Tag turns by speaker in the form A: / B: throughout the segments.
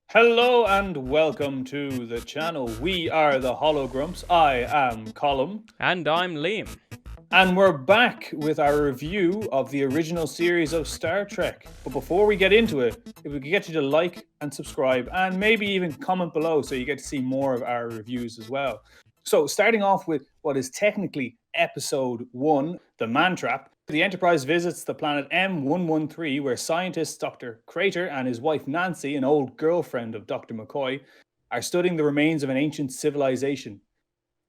A: Hello and welcome to the channel. We are the Hologrumps. I am Colum.
B: And I'm Liam.
A: And we're back with our review of the original series of Star Trek. But before we get into it, if we could get you to like and subscribe and maybe even comment below so you get to see more of our reviews as well. So starting off with what is technically episode 1, The Man Trap. The Enterprise visits the planet M113 where scientist Dr. Crater and his wife Nancy, an old girlfriend of Dr. McCoy, are studying the remains of an ancient civilization.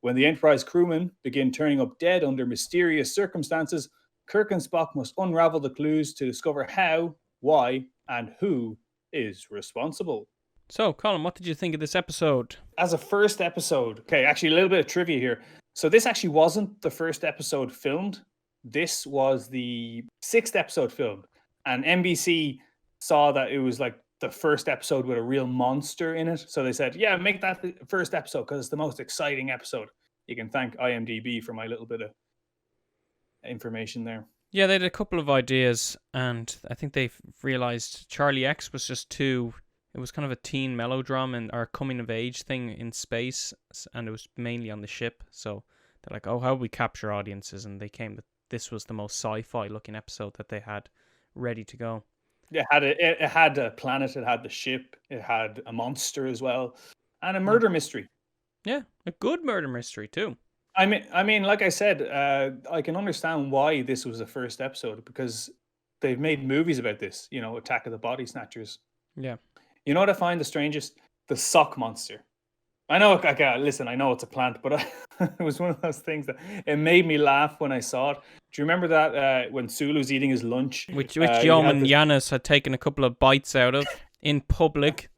A: When the Enterprise crewmen begin turning up dead under mysterious circumstances, Kirk and Spock must unravel the clues to discover how, why, and who is responsible.
B: So, Colin, what did you think of this episode?
A: As a first episode, okay, actually a little bit of trivia here. So this actually wasn't the first episode filmed. This was the 6th episode filmed. And NBC saw that it was like the first episode with a real monster in it. So they said, yeah, make that the first episode because it's the most exciting episode. You can thank IMDb for my little bit of information there.
B: Yeah, they had a couple of ideas, and I think they realized Charlie X was just too... It was kind of a teen melodrama or coming-of-age thing in space, and it was mainly on the ship. So they're like, oh, how do we capture audiences? And they came that this was the most sci-fi looking episode that they had ready to go.
A: It had a planet, it had the ship, it had a monster as well, and a murder mystery.
B: Yeah, a good murder mystery too.
A: I mean, like I said, I can understand why this was the first episode because they've made movies about this. You know, Attack of the Body Snatchers.
B: Yeah.
A: You know what I find the strangest? The sock monster. I know, listen, I know it's a plant, but it was one of those things that it made me laugh when I saw it. Do you remember that when Sulu's eating his lunch?
B: Which Yeoman Yanis had taken a couple of bites out of in public.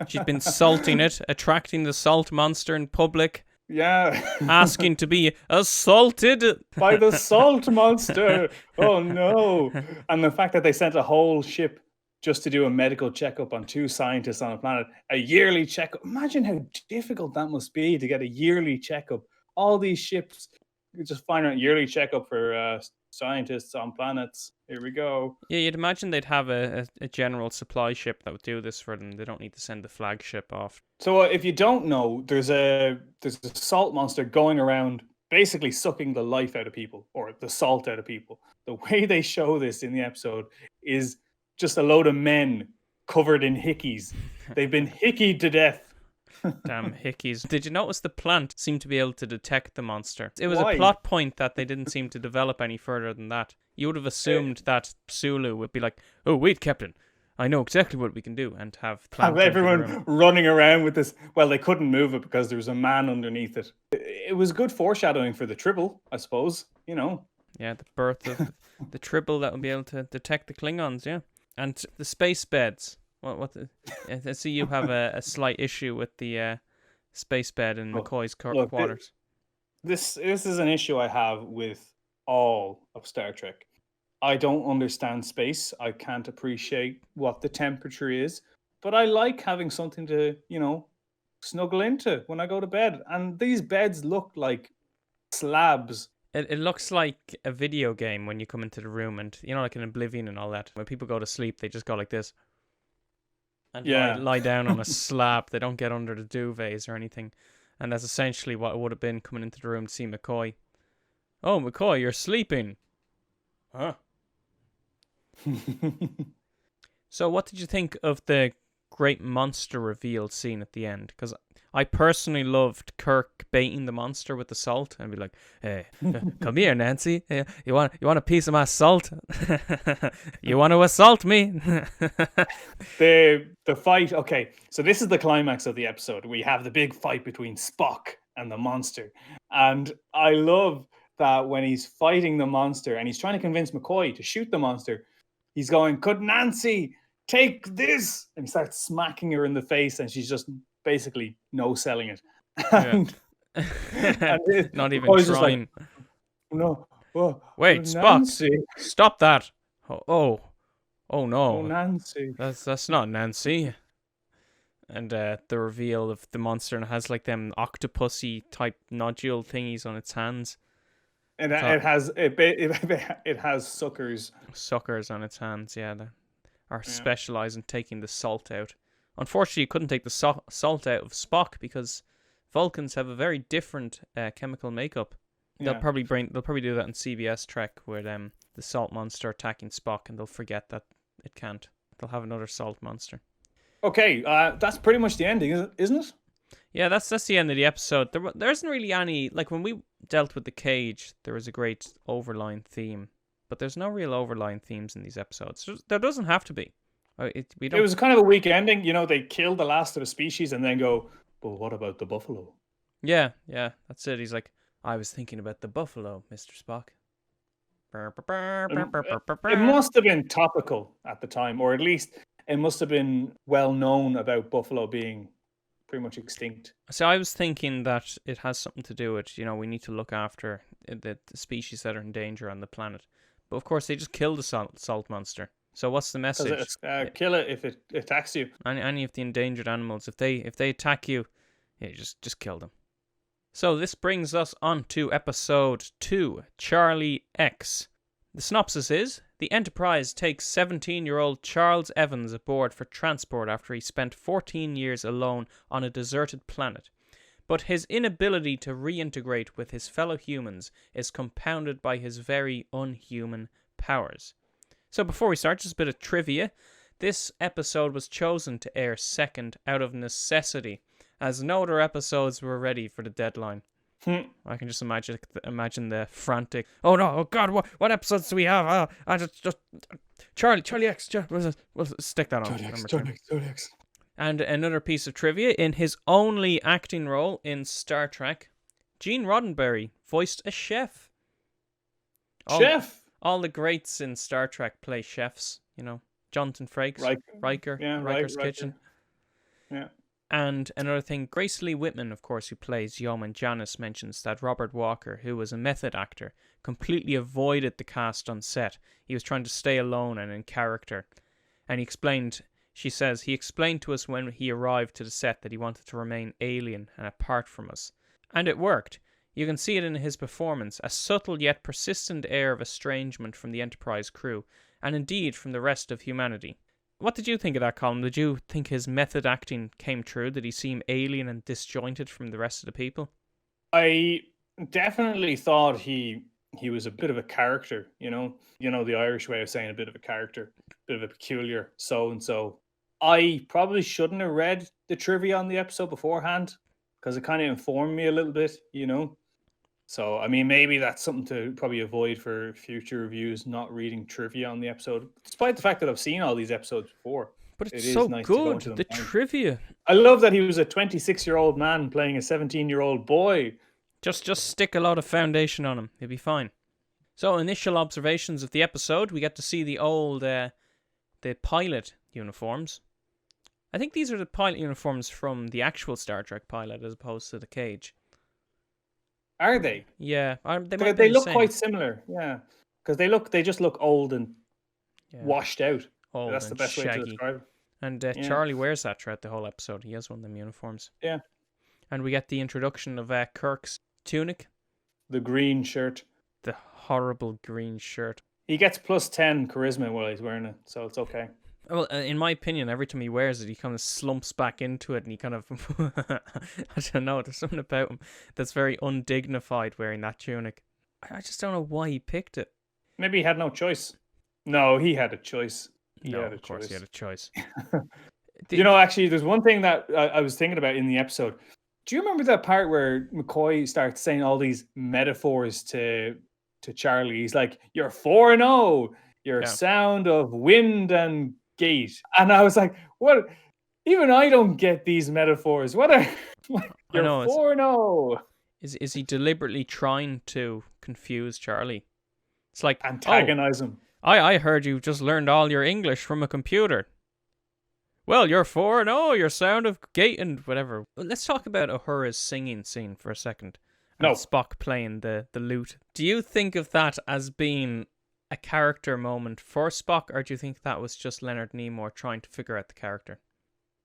B: She'd been salting it, attracting the salt monster in public.
A: Yeah.
B: Asking to be assaulted
A: by the salt monster. Oh no. And the fact that they sent a whole ship just to do a medical checkup on 2 scientists on a planet, a yearly checkup. Imagine how difficult that must be to get a yearly checkup. All these ships, you just find out yearly checkup for scientists on planets. Here we go.
B: Yeah, you'd imagine they'd have a general supply ship that would do this for them. They don't need to send the flagship off.
A: So if you don't know, there's a salt monster going around basically sucking the life out of people, or the salt out of people. The way they show this in the episode is just a load of men covered in hickeys. They've been hickeyed to death.
B: Damn hickeys. Did you notice the plant seemed to be able to detect the monster? It was
A: Why?
B: A plot point that they didn't seem to develop any further than that. You would have assumed that Sulu would be like, oh, wait, Captain, I know exactly what we can do, and have
A: everyone running around with this. Well, they couldn't move it because there was a man underneath it. It was good foreshadowing for the Tribble, I suppose, you know.
B: Yeah, the birth of the Tribble that would be able to detect the Klingons, yeah. And the space beds. I see you have a slight issue with the space bed in McCoy's quarters.
A: This is an issue I have with all of Star Trek. I don't understand space. I can't appreciate what the temperature is, but I like having something to, snuggle into when I go to bed. And these beds look like slabs.
B: It looks like a video game when you come into the room, and like in Oblivion and all that. When people go to sleep, they just go like this. And lie down on a slab. They don't get under the duvets or anything. And that's essentially what it would have been coming into the room to see McCoy. Oh, McCoy, you're sleeping. Huh? So what did you think of the great monster reveal scene at the end? Because I personally loved Kirk baiting the monster with the salt and be like, "Hey, come here, Nancy. You want a piece of my salt? You want to assault me?"
A: The fight. Okay, so this is the climax of the episode. We have the big fight between Spock and the monster, and I love that when he's fighting the monster and he's trying to convince McCoy to shoot the monster, he's going, "Could Nancy take this?" And he starts smacking her in the face, and she's just basically no selling it. And
B: not even trying.
A: Like, no. Oh,
B: wait, Spock, stop that. Oh no.
A: Oh, Nancy.
B: That's not Nancy. And the reveal of the monster, and it has like them octopusy type nodule thingies on its hands.
A: And it has suckers.
B: Suckers on its hands, yeah, that are specialised in taking the salt out. Unfortunately, you couldn't take the salt out of Spock because Vulcans have a very different chemical makeup. They'll probably do that in CBS Trek with the salt monster attacking Spock, and they'll forget that it can't. They'll have another salt monster.
A: Okay, that's pretty much the ending, isn't it?
B: Yeah, that's the end of the episode. There isn't really any, like when we dealt with the cage, there was a great overlying theme, but there's no real overlying themes in these episodes. There doesn't have to be.
A: It was kind of a weak ending. They kill the last of the species and then go, but what about the buffalo?
B: Yeah, that's it. He's like, I was thinking about the buffalo, Mr. Spock.
A: It must have been topical at the time, or at least it must have been well known about buffalo being pretty much extinct.
B: So I was thinking that it has something to do with, we need to look after the species that are in danger on the planet. But of course, they just kill the salt monster. So what's the message?
A: Kill it if it attacks you.
B: Any of the endangered animals, if they attack you, yeah, just kill them. So this brings us on to episode 2, Charlie X. The synopsis is, the Enterprise takes 17-year-old Charles Evans aboard for transport after he spent 14 years alone on a deserted planet. But his inability to reintegrate with his fellow humans is compounded by his very unhuman powers. So before we start, just a bit of trivia. This episode was chosen to air second out of necessity, as no other episodes were ready for the deadline. I can just imagine the frantic. Oh no! Oh God! What episodes do we have? I just Charlie X. We'll stick that on.
A: Charlie X.
B: And another piece of trivia: in his only acting role in Star Trek, Gene Roddenberry voiced a chef. All the greats in Star Trek play chefs. Jonathan Frakes, Riker, Riker's Kitchen.
A: Yeah.
B: And another thing, Grace Lee Whitman, of course, who plays Yeoman Janice, mentions that Robert Walker, who was a method actor, completely avoided the cast on set. He was trying to stay alone and in character. And she says, he explained to us when he arrived to the set that he wanted to remain alien and apart from us. And it worked. You can see it in his performance, a subtle yet persistent air of estrangement from the Enterprise crew, and indeed from the rest of humanity. What did you think of that, Colin? Did you think his method acting came true? Did he seem alien and disjointed from the rest of the people?
A: I definitely thought he was a bit of a character, the Irish way of saying a bit of a character, a bit of a peculiar so-and-so. I probably shouldn't have read the trivia on the episode beforehand because it kind of informed me a little bit, So, maybe that's something to probably avoid for future reviews, not reading trivia on the episode, despite the fact that I've seen all these episodes before.
B: But it's so nice good, the trivia.
A: I love that he was a 26-year-old man playing a 17-year-old boy.
B: Just stick a lot of foundation on him. He'll be fine. So, initial observations of the episode, we get to see the old, the pilot uniforms. I think these are the pilot uniforms from the actual Star Trek pilot as opposed to the cage.
A: Are they?
B: Yeah,
A: they look quite similar. Yeah, because they just look old and washed out. That's the best way to describe it.
B: And Charlie wears that throughout the whole episode. He has one of them uniforms.
A: Yeah.
B: And we get the introduction of Kirk's tunic,
A: the green shirt,
B: the horrible green shirt.
A: He gets +10 charisma while he's wearing it, so it's okay.
B: Well, in my opinion, every time he wears it, he kind of slumps back into it and he kind of, I don't know, there's something about him that's very undignified wearing that tunic. I just don't know why he picked it.
A: Maybe he had no choice. No, he had a choice.
B: Of course he had a choice.
A: Actually, there's one thing that I was thinking about in the episode. Do you remember that part where McCoy starts saying all these metaphors to Charlie? He's like, you're 4-0, you're sound of wind and gate. And I was like, what? Even I don't get these metaphors. What are you're 4-0?
B: Is he deliberately trying to confuse Charlie? It's like
A: antagonize him.
B: I heard you just learned all your English from a computer. Well, you're 4-0, your sound of gate and whatever. Let's talk about Uhura's singing scene for a second. And Spock playing the lute. Do you think of that as being a character moment for Spock, or do you think that was just Leonard Nimoy trying to figure out the character?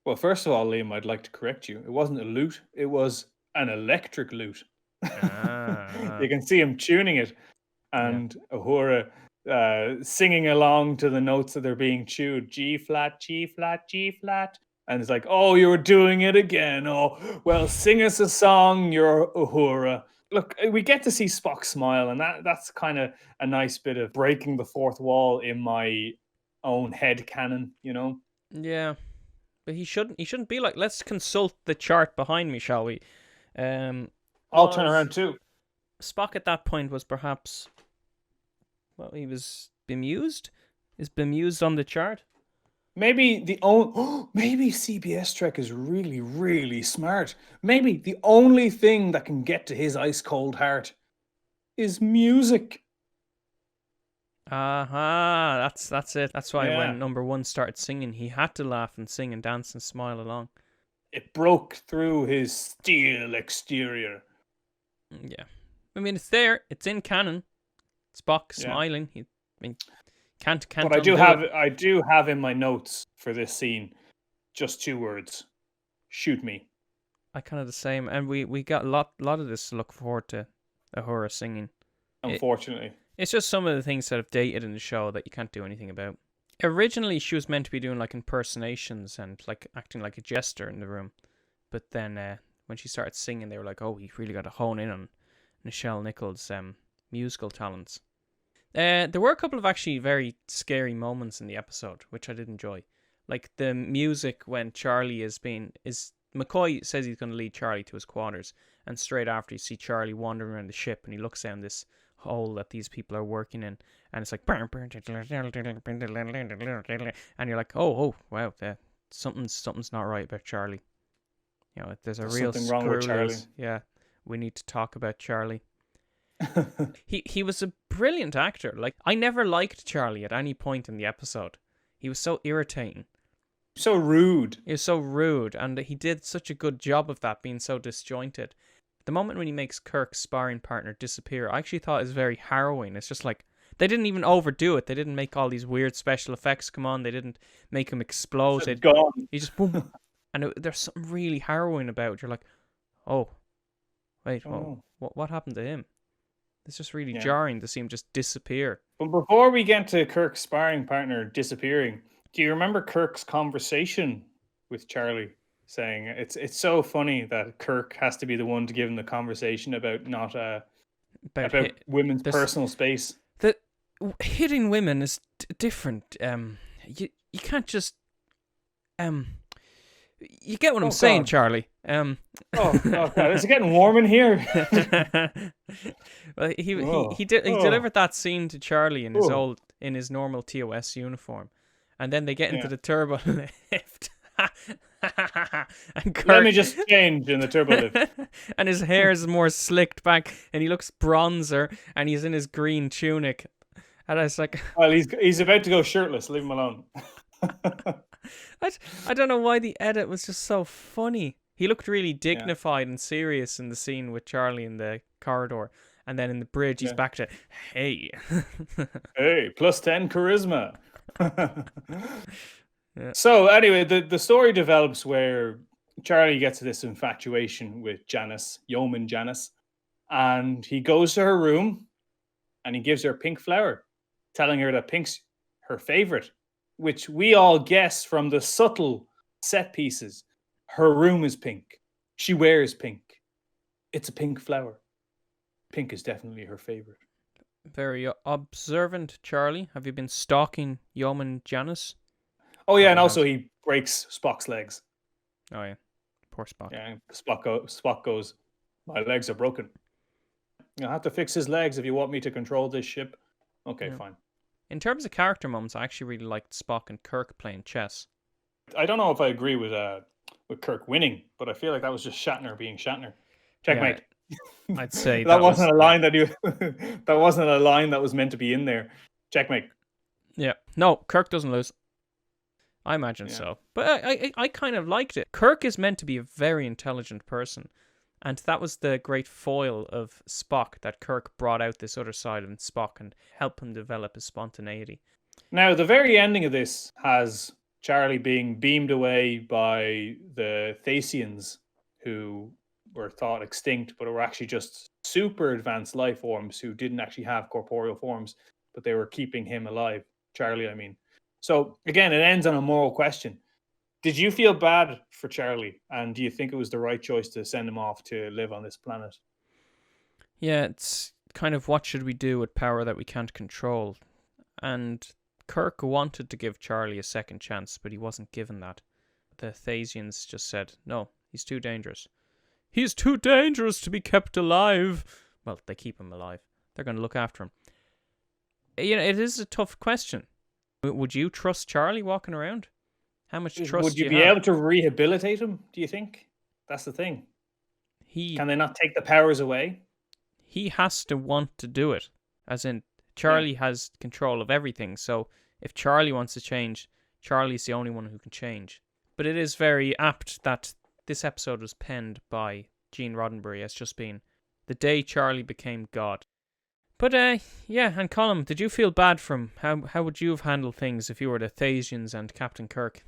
A: Well, first of all, Liam, I'd like to correct you. It wasn't a lute. It was an electric lute. You can see him tuning it, and Uhura singing along to the notes that they're being chewed. G flat, G flat, G flat. And it's like, oh, you're doing it again. Oh, well, sing us a song, you're Uhura. Look, we get to see Spock smile, and that's kind of a nice bit of breaking the fourth wall in my own head canon,
B: Yeah. But he shouldn't be like, let's consult the chart behind me, shall we?
A: I'll turn around too.
B: Spock at that point was perhaps, well, he was bemused? Is bemused on the chart?
A: Maybe maybe CBS Trek is really, really smart. Maybe the only thing that can get to his ice cold heart is music.
B: That's it. That's why when number one started singing, he had to laugh and sing and dance and smile along.
A: It broke through his steel exterior.
B: Yeah. I mean, it's there. It's in canon. Spock smiling. Can't. But
A: I do have in my notes for this scene just 2 words: shoot me.
B: I kind of the same, and we got a lot of this to look forward to. Uhura singing.
A: Unfortunately,
B: it's just some of the things that have dated in the show that you can't do anything about. Originally, she was meant to be doing like impersonations and like acting like a jester in the room, but then when she started singing, they were like, "Oh, we really got to hone in on Nichelle Nichols' musical talents." There were a couple of actually very scary moments in the episode, which I did enjoy. Like the music when Charlie McCoy says he's going to lead Charlie to his quarters, and straight after you see Charlie wandering around the ship, and he looks down this hole that these people are working in, and it's like, and you're like, oh wow, something's not right about Charlie. There's real
A: something wrong with Charlie.
B: Yeah, we need to talk about Charlie. He was a brilliant actor. Like, I never liked Charlie at any point in the episode. He was so irritating.
A: So rude.
B: He was so rude, and he did such a good job of that, being so disjointed. The moment when he makes Kirk's sparring partner disappear, I actually thought it was very harrowing. It's just like, they didn't even overdo it. They didn't make all these weird special effects come on. They didn't make him explode. He just boom. And there's something really harrowing about it. You're like, oh, wait, what happened to him? It's just really jarring to see him just disappear.
A: But before we get to Kirk's sparring partner disappearing, do you remember Kirk's conversation with Charlie, saying it's so funny that Kirk has to be the one to give him the conversation about not about women's personal space?
B: That hitting women is different. You can't just you get what I'm saying, God. Charlie.
A: God, is it getting warm in here?
B: Well, he delivered that scene to Charlie in his normal TOS uniform, and then they get into the turbo lift. And Kirk,
A: let me just change in the turbo lift.
B: And his hair is more slicked back, and he looks bronzer, and he's in his green tunic. And I was like,
A: well, he's about to go shirtless. Leave him alone.
B: I don't know why the edit was just so funny. He looked really dignified and serious in the scene with Charlie in the corridor. And then in the bridge, he's back to, hey.
A: Hey, plus 10 charisma. So anyway, the story develops where Charlie gets this infatuation with Janice, Yeoman Janice. And he goes to her room and he gives her a pink flower, telling her that pink's her favorite, which we all guess from the subtle set pieces. Her room is pink. She wears pink. It's a pink flower. Pink is definitely her favorite.
B: Very observant, Charlie. Have you been stalking Yeoman Janice?
A: Oh, yeah, and also he breaks Spock's legs.
B: Oh, yeah. Poor Spock.
A: Yeah, Spock goes, my legs are broken. You'll have to fix his legs if you want me to control this ship. Okay, fine.
B: In terms of character moments, I actually really liked Spock and Kirk playing chess.
A: I don't know if I agree with Kirk winning, but I feel like that was just Shatner being Shatner. Checkmate.
B: Yeah, I'd say
A: that wasn't a line that wasn't a line that was meant to be in there. Checkmate.
B: Yeah. No, Kirk doesn't lose. I imagine so. But I kind of liked it. Kirk is meant to be a very intelligent person. And that was the great foil of Spock, that Kirk brought out this other side of Spock and helped him develop his spontaneity.
A: Now, the very ending of this has Charlie being beamed away by the Thasians, who were thought extinct, but were actually just super advanced life forms who didn't actually have corporeal forms, but they were keeping him alive. Charlie, I mean. So again, it ends on a moral question. Did you feel bad for Charlie? And do you think it was the right choice to send him off to live on this planet?
B: Yeah, it's kind of what should we do with power that we can't control? And Kirk wanted to give Charlie a second chance, but he wasn't given that. The Thasians just said, no, he's too dangerous. He's too dangerous to be kept alive. Well, they keep him alive. They're going to look after him. You know, it is a tough question. Would you trust Charlie walking around? How much trust
A: would you
B: do
A: be
B: have?
A: able to rehabilitate him, do you think? That's the thing.
B: He
A: Can they not take the powers away?
B: He has to want to do it. As in, Charlie has control of everything. So if Charlie wants to change, Charlie's the only one who can change. But it is very apt that this episode was penned by Gene Roddenberry as just being the day Charlie became God. But yeah, and Colin, did you feel bad for him? How would you have handled things if you were the Thasians and Captain Kirk?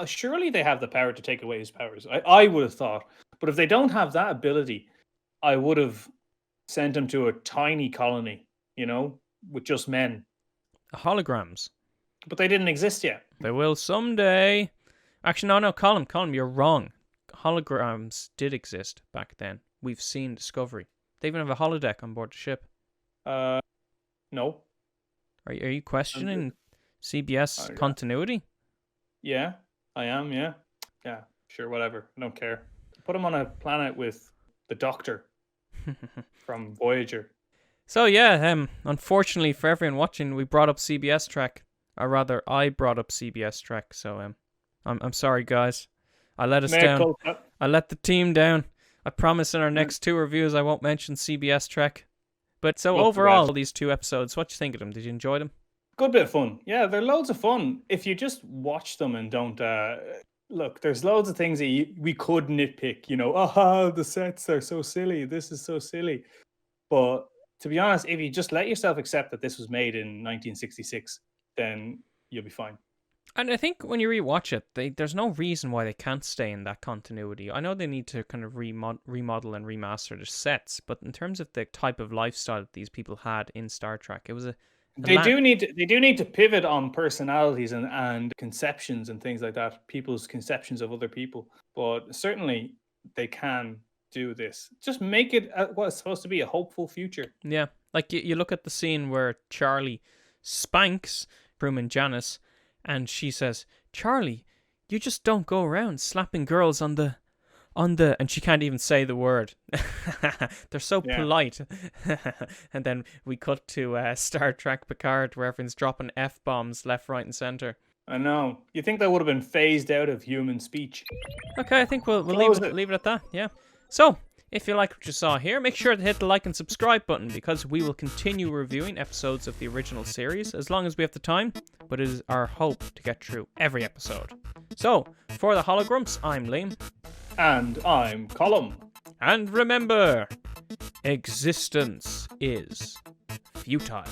A: Surely they have the power to take away his powers. I would have thought. But if they don't have that ability, I would have sent him to a tiny colony, you know, with just men.
B: Holograms.
A: But they didn't exist yet.
B: They will someday. Actually, no, Colin, you're wrong. Holograms did exist back then. We've seen Discovery. They even have a holodeck on board the ship.
A: No.
B: Are you questioning CBS continuity?
A: Yeah, I am, yeah. Yeah, sure, whatever. I don't care. Put him on a planet with the Doctor from Voyager.
B: So yeah, unfortunately for everyone watching, we brought up CBS Trek. Or rather, I brought up CBS Trek, so I'm sorry, guys. I let us down. I let the team down. I promise in our next two reviews I won't mention CBS Trek. But so overall, these two episodes, what do you think of them? Did you enjoy them?
A: Good bit of fun. Yeah, they're loads of fun. If you just watch them and don't... look, there's loads of things that we could nitpick. You know, the sets are so silly. This is so silly. But to be honest, if you just let yourself accept that this was made in 1966, then you'll be fine.
B: And I think when you rewatch it, there's no reason why they can't stay in that continuity. I know they need to kind of remodel and remaster the sets, but in terms of the type of lifestyle that these people had in Star Trek, it was
A: They do need to pivot on personalities and conceptions and things like that, people's conceptions of other people. But certainly they can do this. Just make it what's supposed to be a hopeful future.
B: Yeah, like you look at the scene where Charlie spanks Crewman Janice, and she says, "Charlie, you just don't go around slapping girls on the," and she can't even say the word. They're so polite. And then we cut to Star Trek Picard, where everyone's dropping F-bombs left, right, and center.
A: I know. You think that would have been phased out of human speech?
B: Okay, I think we'll leave it at that. Yeah. So, if you like what you saw here, make sure to hit the like and subscribe button, because we will continue reviewing episodes of the original series as long as we have the time, but it is our hope to get through every episode. So, for the Hologrumps, I'm Liam.
A: And I'm Colum.
B: And remember, existence is futile.